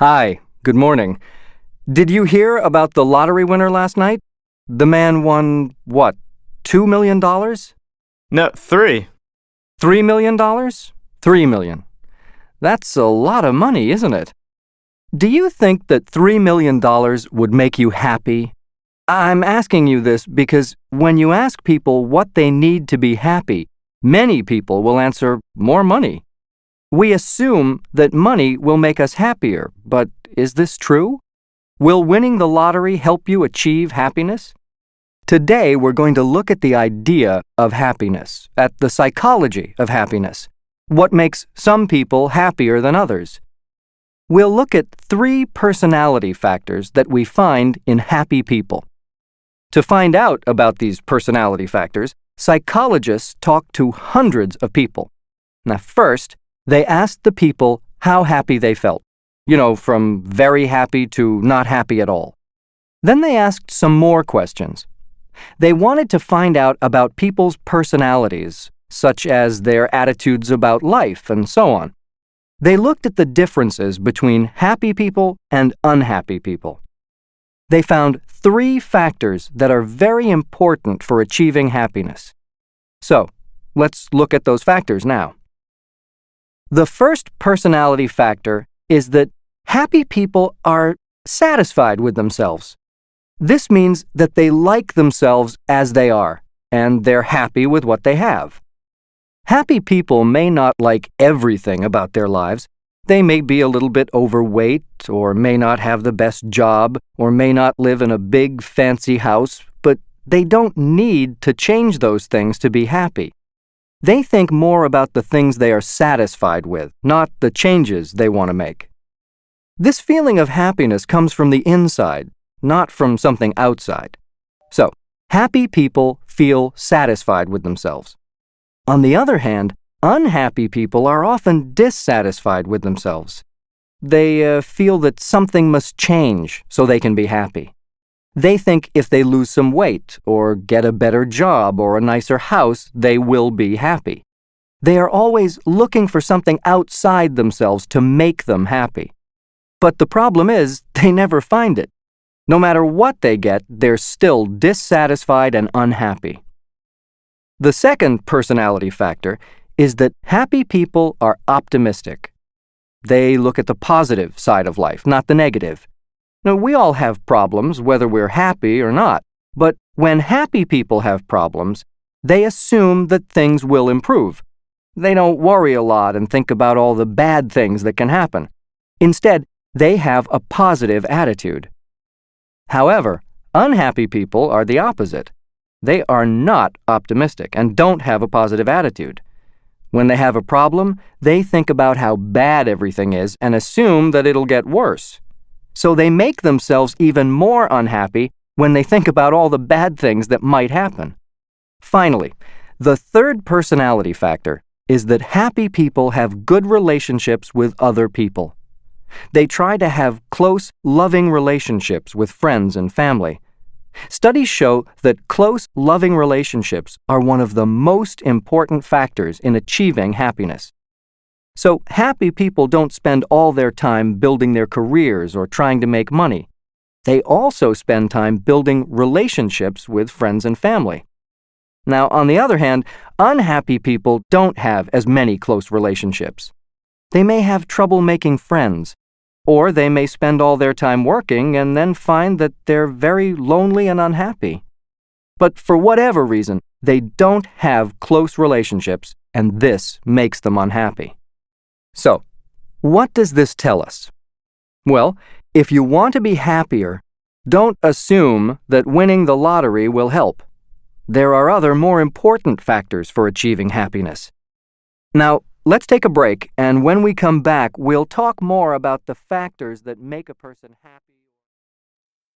Hi, good morning. Did you hear about the lottery winner last night? The man won, what, $2 million? No, 3. $3 million? $3 million. That's a lot of money, isn't it? Do you think that $3 million would make you happy? I'm asking you this because when you ask people what they need to be happy, many people will answer more money. We assume that money will make us happier, but is this true? Will winning the lottery help you achieve happiness? Today, we're going to look at the idea of happiness, at the psychology of happiness, what makes some people happier than others. We'll look at 3 personality factors that we find in happy people. To find out about these personality factors, psychologists talk to hundreds of people. Now, first, they asked the people how happy they felt. From very happy to not happy at all. Then they asked some more questions. They wanted to find out about people's personalities, such as their attitudes about life and so on. They looked at the differences between happy people and unhappy people. They found 3 factors that are very important for achieving happiness. So, let's look at those factors now. The first personality factor is that happy people are satisfied with themselves. This means that they like themselves as they are, and they're happy with what they have. Happy people may not like everything about their lives. They may be a little bit overweight, or may not have the best job, or may not live in a big, fancy house, but they don't need to change those things to be happy. They think more about the things they are satisfied with, not the changes they want to make. This feeling of happiness comes from the inside, not from something outside. So, happy people feel satisfied with themselves. On the other hand, unhappy people are often dissatisfied with themselves. They feel that something must change so they can be happy. They think if they lose some weight, or get a better job, or a nicer house, they will be happy. They are always looking for something outside themselves to make them happy. But the problem is, they never find it. No matter what they get, they're still dissatisfied and unhappy. The second personality factor is that happy people are optimistic. They look at the positive side of life, not the negative. Now, we all have problems, whether we're happy or not, but when happy people have problems, they assume that things will improve. They don't worry a lot and think about all the bad things that can happen. Instead, they have a positive attitude. However, unhappy people are the opposite. They are not optimistic and don't have a positive attitude. When they have a problem, they think about how bad everything is and assume that it'll get worse. So they make themselves even more unhappy when they think about all the bad things that might happen. Finally, the third personality factor is that happy people have good relationships with other people. They try to have close, loving relationships with friends and family. Studies show that close, loving relationships are one of the most important factors in achieving happiness. So, happy people don't spend all their time building their careers or trying to make money. They also spend time building relationships with friends and family. Now, on the other hand, unhappy people don't have as many close relationships. They may have trouble making friends, or they may spend all their time working and then find that they're very lonely and unhappy. But for whatever reason, they don't have close relationships, and this makes them unhappy. So, what does this tell us? Well, if you want to be happier, don't assume that winning the lottery will help. There are other more important factors for achieving happiness. Now, let's take a break, and when we come back, we'll talk more about the factors that make a person happy.